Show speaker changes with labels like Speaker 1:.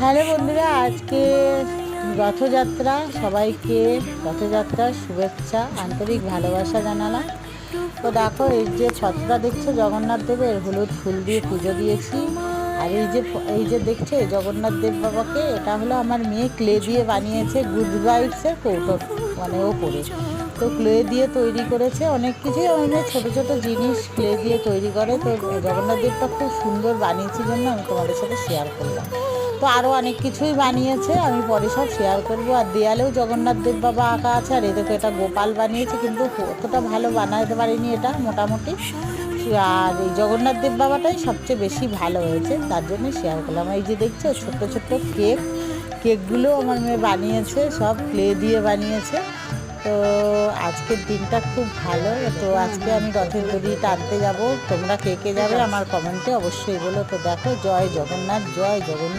Speaker 1: Hello বন্ধুরা, আজকে রথযাত্রা। সবাইকে রথযাত্রার শুভেচ্ছা, আন্তরিক ভালোবাসা জানালাম। তো দেখো, এই যে ছত্রটা দেখছো জগন্নাথ দেবের, হলুদ ফুল দিয়ে পুজো দিয়েছি। আর এই যে দেখছো এই জগন্নাথ দেব বাবাকে, এটা হলো আমার মেয়ে ক্লে দিয়ে বানিয়েছে, গুড ভাইবসের কৌটো, মানে ও করে। তো ক্লে দিয়ে তৈরি করেছে অনেক কিছুই। আমার মেয়ে ছোটো ছোটো জিনিস ক্লে দিয়ে তৈরি করে। তো জগন্নাথ দেবটা খুব সুন্দর বানিয়েছি জন্য আমি তোমাদের সাথে শেয়ার করলাম। তো আরও অনেক কিছুই বানিয়েছে, আমি পরে সব শেয়ার করব। আর দেয়ালেও জগন্নাথ দেব বাবা আঁকা আছে। আর এই দেখো, এটা গোপাল বানিয়েছে, কিন্তু অতটা ভালো বানাতে পারিনি, এটা মোটামুটি। আর এই জগন্নাথ দেব বাবাটাই সবচেয়ে বেশি ভালো হয়েছে, তার জন্য শেয়ার করলাম। এই যে দেখছো ছোট্ট ছোট্ট কেকগুলো আমার মেয়ে বানিয়েছে, সব ক্লে দিয়ে বানিয়েছে। তো আজকের দিনটা খুব ভালো। তো আজকে আমি রথের দড়ি টানতে যাব। তোমরা কে কে যাবে আমার কমেন্টে অবশ্যই বলো। তো দেখো, জয় জগন্নাথ, জয় জগন্নাথ।